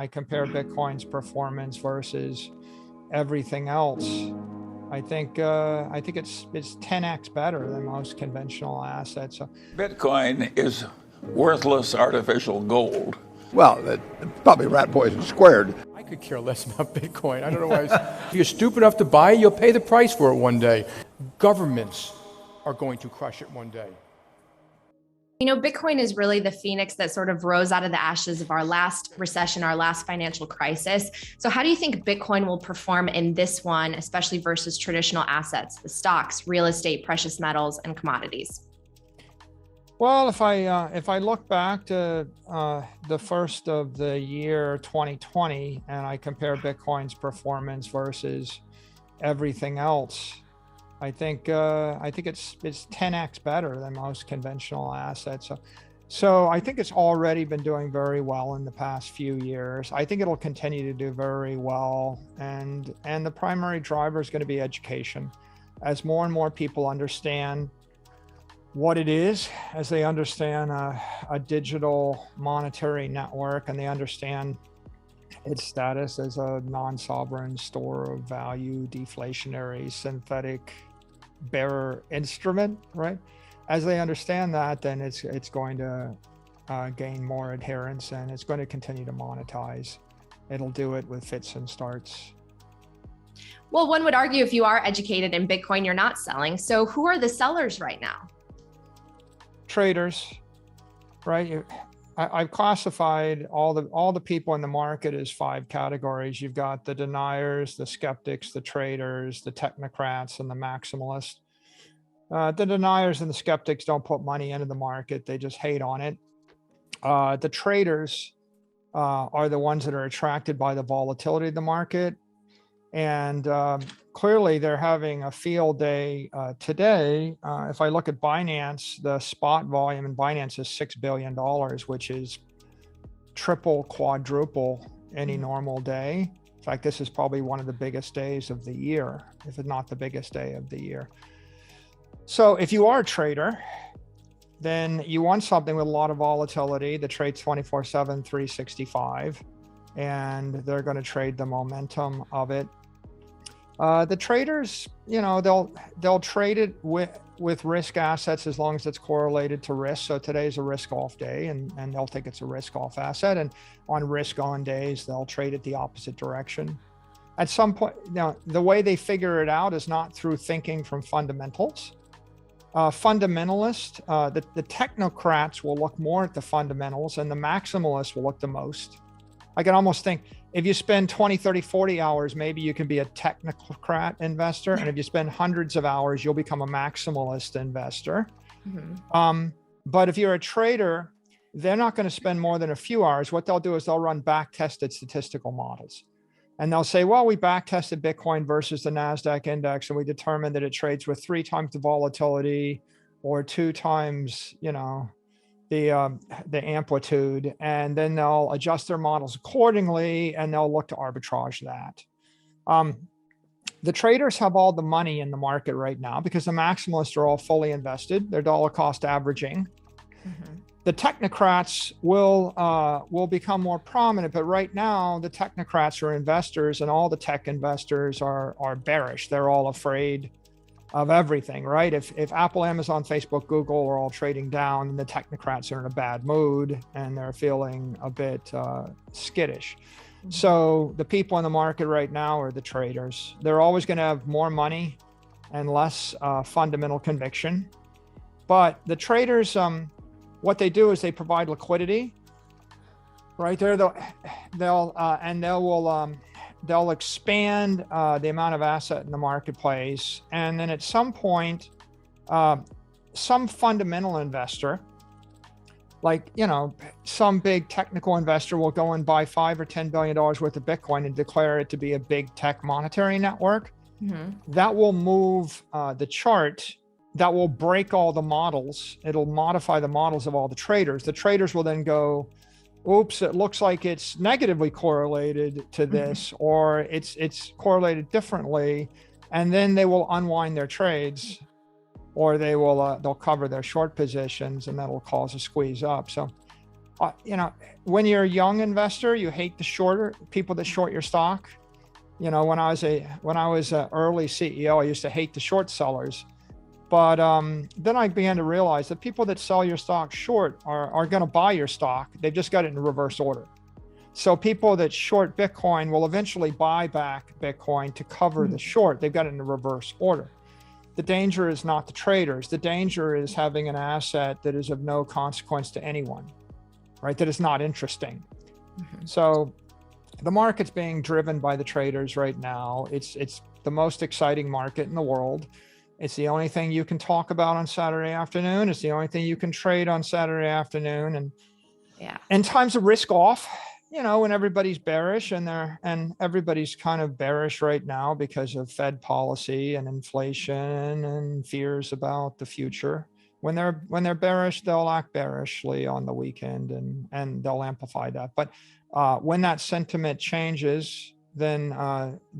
I compare Bitcoin's performance versus everything else. I think it's 10x better than most conventional assets. Bitcoin is worthless artificial gold. Well, probably rat poison squared. I could care less about Bitcoin. I don't know why. If you're stupid enough to buy it, you'll pay the price for it one day. Governments are going to crush it one day. You know, Bitcoin is really the phoenix that sort of rose out of the ashes of our last recession, our last financial crisis. So how do you think Bitcoin will perform in this one, especially versus traditional assets, the stocks, real estate, precious metals, and commodities? Well, if I look back to the first of the year 2020 and I compare Bitcoin's performance versus everything else, I think it's 10x better than most conventional assets. So I think it's already been doing very well in the past few years. I think it'll continue to do very well, and the primary driver is going to be education. As more and more people understand what it is, as they understand a digital monetary network, and they understand its status as a non-sovereign store of value, deflationary, synthetic bearer instrument, right? As they understand that, then it's going to gain more adherence, and it's going to continue to monetize. It'll do it with fits and starts. Well, one would argue if you are educated in Bitcoin, you're not selling. So who are the sellers right now? Traders, right? I've classified all the people in the market as 5 categories. You've got the deniers, the skeptics, the traders, the technocrats, and the maximalists. The deniers and the skeptics don't put money into the market. They just hate on it. The traders are the ones that are attracted by the volatility of the market. And clearly they're having a field day today. If I look at Binance, the spot volume in Binance is $6 billion, which is triple, quadruple any normal day. In fact, this is probably one of the biggest days of the year, if it's not the biggest day of the year. So if you are a trader, then you want something with a lot of volatility that trades 24/7, 365, and they're going to trade the momentum of it. The traders, you know, they'll trade it with risk assets as long as it's correlated to risk. So today's a risk off day, and they'll think it's a risk off asset. And on risk on days, they'll trade it the opposite direction. At some point, now the way they figure it out is not through thinking from fundamentals. Fundamentalists, the technocrats will look more at the fundamentals, and the maximalists will look the most. I can almost think if you spend 20, 30, 40 hours, maybe you can be a technocrat investor. And if you spend hundreds of hours, you'll become a maximalist investor. Mm-hmm. But if you're a trader, they're not going to spend more than a few hours. What they'll do is they'll run back-tested statistical models. And they'll say, well, we back-tested Bitcoin versus the NASDAQ index, and we determined that it trades with 3 times the volatility or 2 times, you know, the amplitude, and then they'll adjust their models accordingly, and they'll look to arbitrage that. The traders have all the money in the market right now because the maximalists are all fully invested. They're dollar cost averaging. Mm-hmm. The technocrats will become more prominent, but right now the technocrats are investors, and all the tech investors are bearish. They're all afraid of everything, right? If Apple, Amazon, Facebook, Google are all trading down, the technocrats are in a bad mood and they're feeling a bit skittish. Mm-hmm. So the people in the market right now are the traders. They're always going to have more money and less fundamental conviction. But the traders, what they do is they provide liquidity, right? They'll expand the amount of asset in the marketplace. And then at some point, some fundamental investor, like, you know, some big technical investor will go and buy $5 or $10 billion worth of Bitcoin and declare it to be a big tech monetary network. Mm-hmm. That will move the chart. That will break all the models. It'll modify the models of all the traders. The traders will then go, oops, it looks like it's negatively correlated to this, or it's correlated differently. And then they will unwind their trades, or they'll cover their short positions, and that'll cause a squeeze up. So When you're a young investor, you hate the people that short your stock. When I was a early CEO, I used to hate the short sellers. But then I began to realize that people that sell your stock short are going to buy your stock. They've just got it in reverse order. So people that short Bitcoin will eventually buy back Bitcoin to cover the short. They've got it in the reverse order. The danger is not the traders. The danger is having an asset that is of no consequence to anyone, right? That is not interesting. So the market's being driven by the traders right now. It's the most exciting market in the world. It's the only thing you can talk about on Saturday afternoon. It's the only thing you can trade on Saturday afternoon. And in times of risk off, when everybody's bearish and everybody's kind of bearish right now because of Fed policy and inflation and fears about the future. When they're bearish, they'll act bearishly on the weekend and they'll amplify that. But when that sentiment changes, then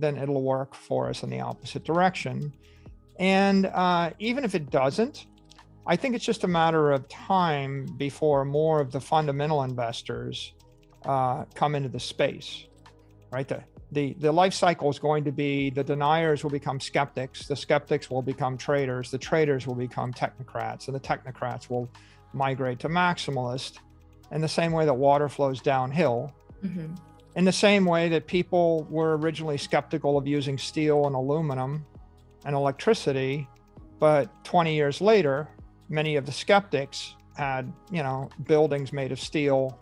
it'll work for us in the opposite direction. And even if it doesn't, I think it's just a matter of time before more of the fundamental investors come into the space, right? The life cycle is going to be the deniers will become skeptics, the skeptics will become traders, the traders will become technocrats, and the technocrats will migrate to maximalist in the same way that water flows downhill. In the same way that people were originally skeptical of using steel and aluminum and electricity, but 20 years later, many of the skeptics had, buildings made of steel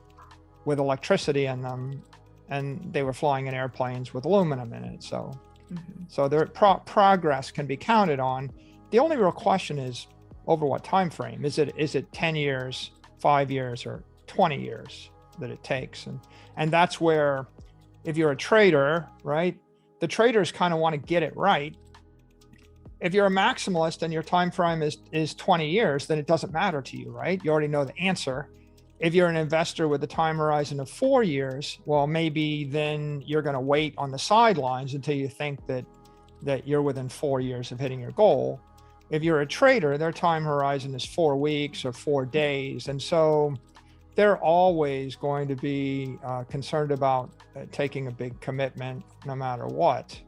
with electricity in them, and they were flying in airplanes with aluminum in it. So their progress can be counted on. The only real question is over what time frame. Is it 10 years, 5 years, or 20 years that it takes? And that's where, if you're a trader, right, the traders kind of want to get it right. If you're a maximalist and your time frame is 20 years, then it doesn't matter to you, right? You already know the answer. If you're an investor with a time horizon of 4 years, well, maybe then you're going to wait on the sidelines until you think that you're within 4 years of hitting your goal. If you're a trader, their time horizon is 4 weeks or 4 days. And so they're always going to be concerned about taking a big commitment no matter what.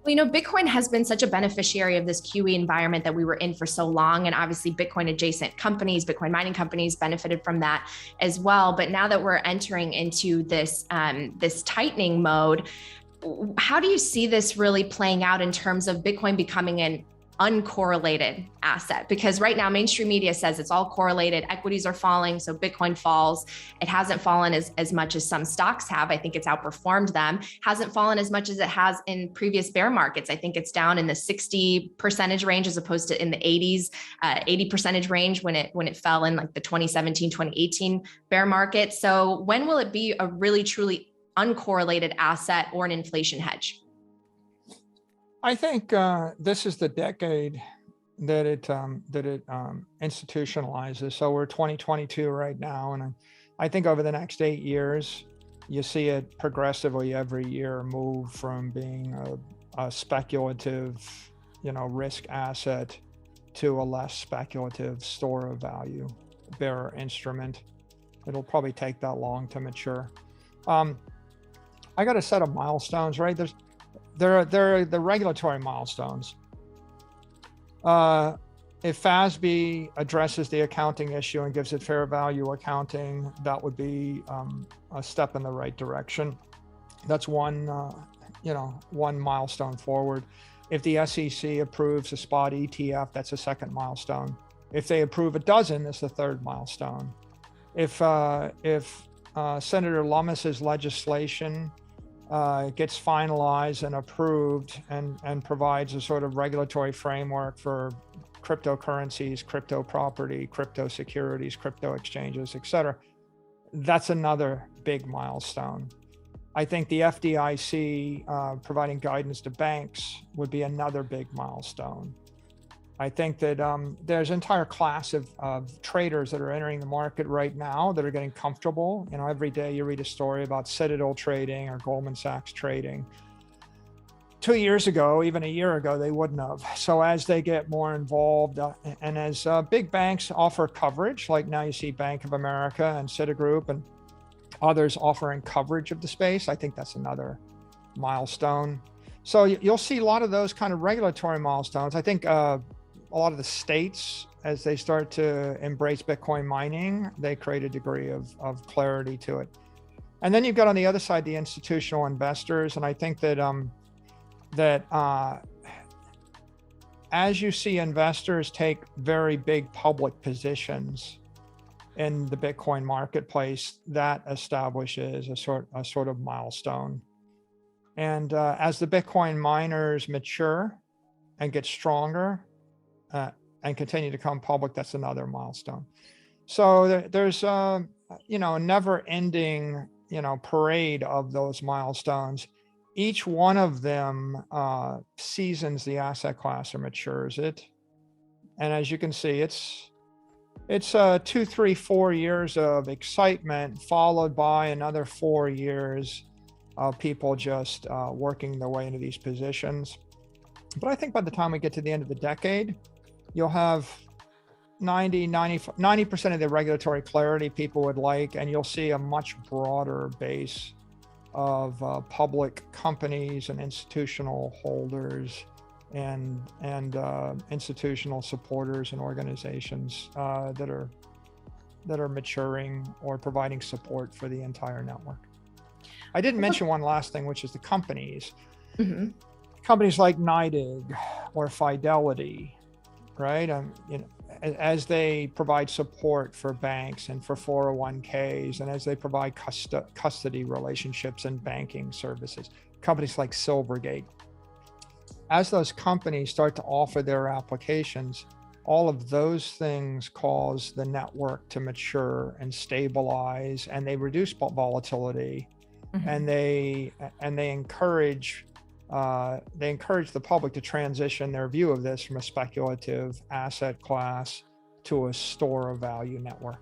Well, Bitcoin has been such a beneficiary of this QE environment that we were in for so long. And obviously Bitcoin adjacent companies, Bitcoin mining companies benefited from that as well. But now that we're entering into this tightening mode, how do you see this really playing out in terms of Bitcoin becoming an uncorrelated asset? Because right now mainstream media says it's all correlated, equities are falling, so Bitcoin falls. It hasn't fallen as much as some stocks have. I think it's outperformed them. Hasn't fallen as much as it has in previous bear markets. I think it's down in the 60% range as opposed to in the 80% range when it fell in like the 2017, 2018 bear market. So when will it be a really truly uncorrelated asset or an inflation hedge? I think this is the decade that it institutionalizes. So we're 2022 right now, and I think over the next 8 years, you see it progressively every year move from being a speculative, risk asset to a less speculative store of value, bearer instrument. It'll probably take that long to mature. I got a set of milestones, right? There are the regulatory milestones. If FASB addresses the accounting issue and gives it fair value accounting, that would be a step in the right direction. That's one milestone forward. If the SEC approves a spot ETF, that's a second milestone. If they approve a dozen, it's the third milestone. If Senator Lummis's legislation gets finalized and approved and provides a sort of regulatory framework for cryptocurrencies, crypto property, crypto securities, crypto exchanges, et cetera, that's another big milestone. I think the FDIC providing guidance to banks would be another big milestone. I think that there's an entire class of traders that are entering the market right now that are getting comfortable. Every day you read a story about Citadel trading or Goldman Sachs trading. 2 years ago, even a year ago, they wouldn't have. So as they get more involved and as big banks offer coverage, like now you see Bank of America and Citigroup and others offering coverage of the space, I think that's another milestone. So you'll see a lot of those kind of regulatory milestones. I think a lot of the states, as they start to embrace Bitcoin mining, they create a degree of clarity to it. And then you've got on the other side the institutional investors, and I think that as you see investors take very big public positions in the Bitcoin marketplace, that establishes a sort of milestone. And as the Bitcoin miners mature and get stronger and continue to come public, that's another milestone. So there's a never-ending parade of those milestones. Each one of them seasons the asset class or matures it. And as you can see, it's 2, 3, 4 years of excitement, followed by another 4 years of people just working their way into these positions. But I think by the time we get to the end of the decade, you'll have 90% of the regulatory clarity people would like, and you'll see a much broader base of public companies and institutional holders and institutional supporters and organizations that are maturing or providing support for the entire network. I didn't mention one last thing, which is the companies. Mm-hmm. Companies like NYDIG or Fidelity, right? As they provide support for banks and for 401ks, and as they provide custody relationships and banking services, companies like Silvergate, as those companies start to offer their applications, all of those things cause the network to mature and stabilize, and they reduce volatility, mm-hmm. and they encourage the public to transition their view of this from a speculative asset class to a store of value network.